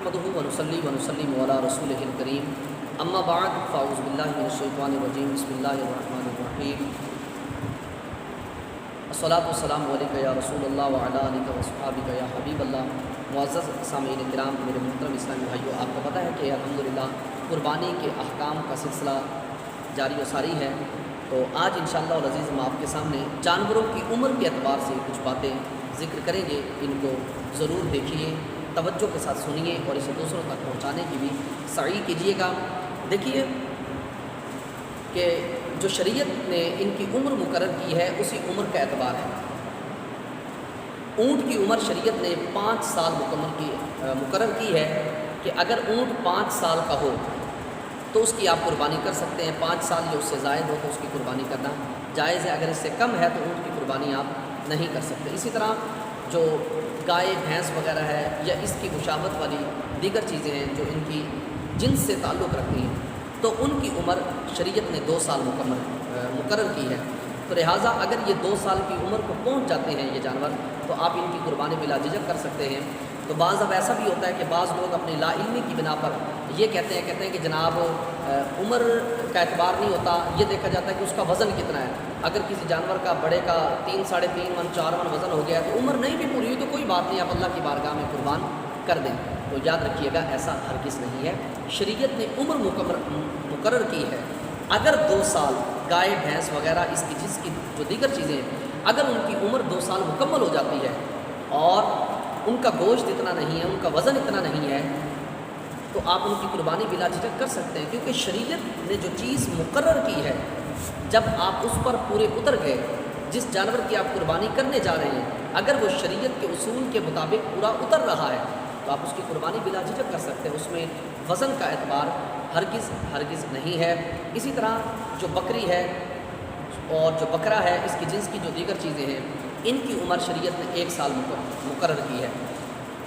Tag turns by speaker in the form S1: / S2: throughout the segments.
S1: नहमदुहु व नुसल्ली व नुसल्लिमु अला रसूलिहिल करीम अम्मा बाद फ़ाऊज़ु बिल्लाहि मिनश्शैतानिर रजीम बिस्मिल्लाहिर रहमानिर रहीम अस्सलातु वस्सलामु अलैका या रसूलल्लाह व अला आलिका व अस्हाबिका या हबीबल्लाह। मुअज़्ज़ज़ सामीन किराम, मेरे मोहतरम इस्लामी भाइयों, आपको पता है कि अल्हम्दुलिल्लाह कुर्बानी के अहकाम का सिलसिला जारी व सारी है। तो आज इंशाअल्लाह अल अज़ीज़ हम आपके सामने जानवरों की उम्र के एतबार से कुछ बातें ज़िक्र करेंगे। इनको ज़रूर देखिए, तवज्जो के साथ सुनिए और इसे दूसरों तक पहुँचाने की भी सही कीजिएगा। देखिए कि जो शरीयत ने इनकी उम्र मुकर्रर की है उसी उम्र का एतबार है। ऊँट की उम्र शरीयत ने 5 साल मुकर्रर की है कि अगर ऊँट 5 साल का हो तो उसकी आप कुर्बानी कर सकते हैं। 5 साल या उससे ज़ायद हो तो उसकी कुर्बानी करना जायज़ है। अगर इससे कम है तो ऊँट की कुर्बानी आप नहीं कर सकते। इसी तरह जो गाय भैंस वगैरह है या इसकी मुशाबत वाली दीगर चीज़ें हैं जो इनकी जिन्स से ताल्लुक़ रखती हैं, तो उनकी उम्र शरीयत ने 2 साल मुकर्रर की है। तो लिहाजा अगर ये 2 साल की उम्र को पहुंच जाते हैं ये जानवर, तो आप इनकी कुर्बानी बिला झिझक कर सकते हैं। तो बाज़ अब ऐसा भी होता है कि बाज़ लोग अपनी लाइल्मी की बिना पर ये कहते हैं कि जनाब उम्र का एतबार नहीं होता, ये देखा जाता है कि उसका वज़न कितना है। अगर किसी जानवर का बड़े का 3, साढ़े 3 मन 4 मन वज़न हो गया है तो उम्र नहीं भी पूरी हुई तो कोई बात नहीं, आप अल्लाह की बारगाह में कुर्बान कर दें। तो याद रखिएगा ऐसा हरगिज़ नहीं है। शरीयत ने उम्र मुकर्रर की है। अगर 2 साल गाय भैंस वगैरह इसकी जिसकी जो दीगर चीज़ें हैं, अगर उनकी उम्र 2 साल मुकम्मल हो जाती है और उनका गोश्त इतना नहीं है, उनका वज़न इतना नहीं है, तो आप उनकी कुर्बानी बिला झिझक कर सकते हैं। क्योंकि शरीयत ने जो चीज़ मुकर्रर की है, जब आप उस पर पूरे उतर गए, जिस जानवर की आप कुर्बानी करने जा रहे हैं, अगर वो शरीयत के उसूल के मुताबिक पूरा उतर रहा है तो आप उसकी कुर्बानी बिला झिझक कर सकते हैं। उसमें वज़न का एतबार हरगिज़ नहीं है। इसी तरह जो बकरी है और जो बकरा है, इसकी जिन्स की जो दीगर चीज़ें हैं, इनकी उम्र शरीयत ने 1 साल मुकर्रर की है।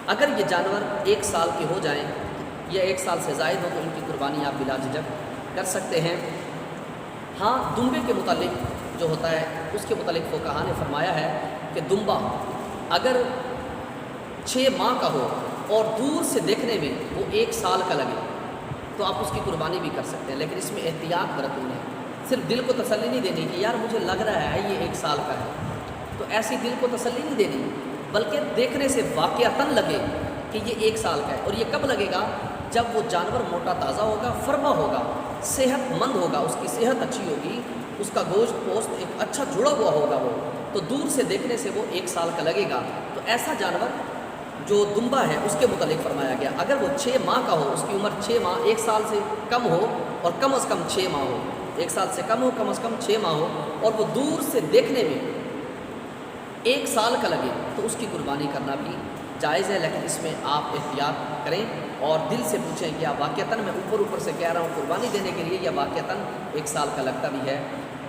S1: अगर ये जानवर 1 साल के हो जाएं या 1 साल से ज़ायद हो तो इनकी कुर्बानी आप बिला झिझक कर सकते हैं। हाँ, दुम्बे के मुतालिक जो होता है उसके मुतालिक फुक़हा ने फरमाया है कि दुम्बा अगर 6 माह का हो और दूर से देखने में वो 1 साल का लगे तो आप उसकी कुर्बानी भी कर सकते हैं। लेकिन इसमें एहतियात बरतनी है। सिर्फ दिल को तसल्ली नहीं देनी कि यार मुझे लग रहा है ये 1 साल का है, तो ऐसी दिल को तसल्ली नहीं देनी, बल्कि देखने से वाक़अतन लगे कि ये 1 साल का है। और ये कब लगेगा? जब वो जानवर मोटा ताज़ा होगा, फरमा होगा, सेहतमंद होगा, उसकी सेहत अच्छी होगी, उसका गोश्त पोस्ट एक अच्छा जुड़ा हुआ होगा, वो तो दूर से देखने से वो 1 साल का लगेगा। तो ऐसा जानवर जो दुम्बा है उसके मुतालिक फरमाया गया, अगर वो 6 माह का हो, उसकी उम्र 6 माह 1 साल से कम हो और कम अज़ कम 6 माह हो, 1 साल से कम हो, कम अज़ कम 6 माह हो, और वो दूर से देखने में 1 साल का लगे तो उसकी कुर्बानी करना भी जायज़ है। लेकिन इसमें आप एहतियात करें और दिल से पूछें कि आप वाक़अतन मैं ऊपर से कह रहा हूँ कुर्बानी देने के लिए, या वाक़अतन 1 साल का लगता भी है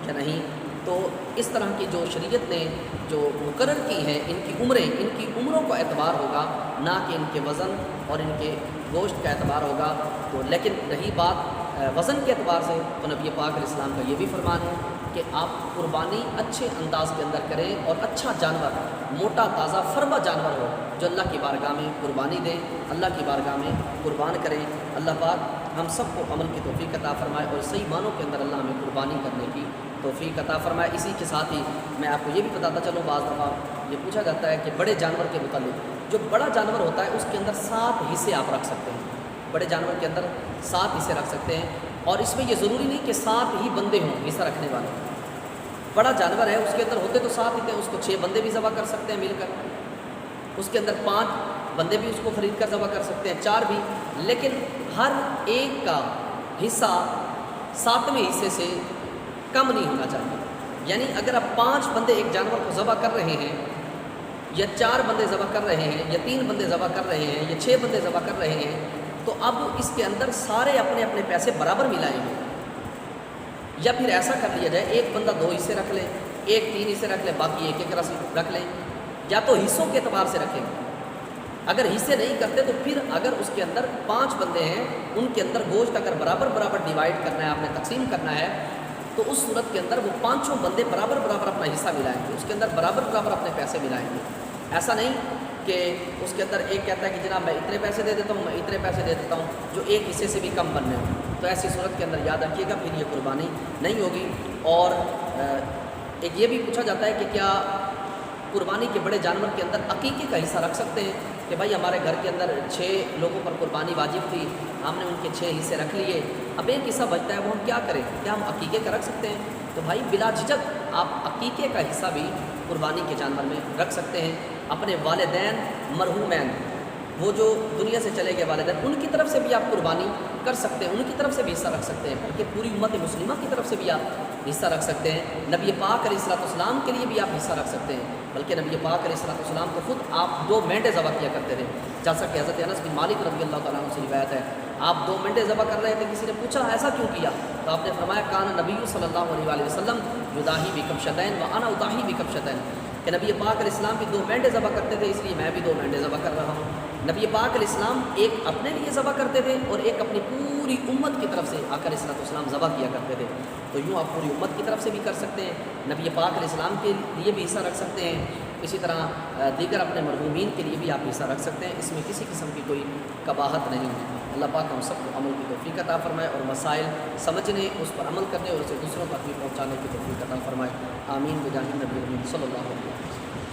S1: या नहीं। तो इस तरह की जो शरीयत ने जो मुकर्रर की हैं इनकी उम्रों का एतबार होगा, ना कि इनके वज़न और इनके गोश्त का एतबार होगा। तो लेकिन रही बात वज़न के एतबार से, तो नबी पाक अलैहिस्सलाम का ये भी फरमान है कि आप कुर्बानी अच्छे अंदाज के अंदर करें और अच्छा जानवर, मोटा ताज़ा फरमा जानवर हो जो अल्लाह की बारगाह में कुर्बानी दें, अल्लाह की बारगाह में कुर्बान करें। अल्लाह पाक हम सबको अमल की तौफ़ीक़ अता फ़रमाए और सही मानों के अंदर अल्लाह हमें कुर्बानी करने की तौफ़ीक़ अता फ़रमाए। इसी के साथ ही मैं आपको ये भी बताता चलूँ, बाज़ दफ़ा ये पूछा जाता है कि बड़े जानवर के मुतालिक, जो बड़ा जानवर होता है उसके अंदर 7 हिस्से आप रख सकते हैं। बड़े जानवर के अंदर 7 हिस्से रख सकते हैं, और इसमें यह ज़रूरी नहीं कि 7 ही बंदे हों हिस्सा रखने वाले। बड़ा जानवर है, उसके अंदर होते तो 7 ही थे, उसको 6 बंदे भी ज़बह कर सकते हैं मिलकर, उसके अंदर 5 बंदे भी उसको ख़रीद कर ज़बह कर सकते हैं, 4 भी, लेकिन हर एक का हिस्सा 7वें हिस्से से कम नहीं होना चाहिए। यानी अगर आप 5 बंदे एक जानवर को ज़बह कर रहे हैं, या 4 बंदे ज़बह कर रहे हैं, या 3 बंदे ज़बह कर रहे हैं, या 6 बंदे ज़बह कर रहे हैं, तो अब इसके अंदर सारे अपने अपने पैसे बराबर मिलाएंगे। या फिर ऐसा कर लिया जाए, एक बंदा 2 हिस्से रख ले, एक 3 हिस्से रख ले, बाकी एक रख लें, या तो हिस्सों के एतबार से रखें। अगर हिस्से नहीं करते तो फिर अगर उसके अंदर 5 बंदे हैं, उनके अंदर गोश्त अगर बराबर डिवाइड करना है, आपने तकसीम करना है, तो उस सूरत के अंदर वो 5 बंदे बराबर अपना हिस्सा मिलाएंगे, उसके अंदर बराबर अपने पैसे मिलाएंगे। ऐसा नहीं کہ اس کے اندر ایک کہتا ہے کہ جناب میں اتنے پیسے دے دیتا ہوں، میں اتنے پیسے دے دیتا ہوں جو ایک حصے سے بھی کم بننے ہوں، تو ایسی صورت کے اندر یاد رکھیے گا پھر یہ قربانی نہیں ہوگی۔ اور ایک یہ بھی پوچھا جاتا ہے کہ کیا قربانی کے بڑے جانور کے اندر عقیقے کا حصہ رکھ سکتے ہیں؟ کہ بھائی ہمارے گھر کے اندر 6 لوگوں پر قربانی واجب تھی، ہم نے ان کے 6 حصے رکھ لیے، اب ایک حصہ بچتا ہے وہ ہم کیا کریں؟ کیا ہم عقیقے کا رکھ سکتے ہیں؟ تو بھائی بلا جھجک آپ عقیقے کا حصہ بھی قربانی کے جانور میں رکھ سکتے ہیں۔ اپنے والدین مرحومین، وہ جو دنیا سے چلے گئے والدین، ان کی طرف سے بھی آپ قربانی کر سکتے ہیں، ان کی طرف سے بھی حصہ رکھ سکتے ہیں، بلکہ پوری امت مسلمہ کی طرف سے بھی آپ حصہ رکھ سکتے ہیں۔ نبی پاک علیہ الصلوۃ والسلام کے لیے بھی آپ حصہ رکھ سکتے ہیں، بلکہ نبی پاک علیہ الصلوۃ والسلام تو خود آپ 2 مینڈے ذبح کیا کرتے تھے، جیسا کہ حضرت انس بن مالک رضی اللہ تعالیٰ عنہ سے روایت ہے، آپ 2 مینڈے ذبح کر رہے تھے، کسی نے پوچھا ایسا کیوں کیا؟ تو آپ نے فرمایا کان نبی صلی اللہ علیہ وآلہ وسلم یضاحی بکبشتین وانا اضاحی بکبشتین، کہ نبی پاک علیہ السلام بھی 2 مینڈے ذبح کرتے تھے، اس لیے میں بھی 2 مینڈے ذبح کر رہا ہوں۔ نبی پاک علیہ السلام ایک اپنے لیے ذبح کرتے تھے اور ایک اپنی پوری امت کی طرف سے آقا علیہ السلام ذبح کیا کرتے تھے، تو یوں آپ پوری امت کی طرف سے بھی کر سکتے ہیں، نبی پاک علیہ السلام کے لیے بھی حصہ رکھ سکتے ہیں، اسی طرح دیگر اپنے مرحومین کے لیے بھی آپ حصہ رکھ سکتے ہیں، اس میں کسی قسم کی کوئی قباحت نہیں ہے۔ اللہ پاک ہم سب کو عمل کی توفیق عطا فرمائے اور مسائل سمجھنے، اس پر عمل کرنے اور اسے دوسروں تک بھی پہنچانے کی توفیق عطا فرمائے، آمین بجاہ نبی صلی اللہ علیہ وسلم۔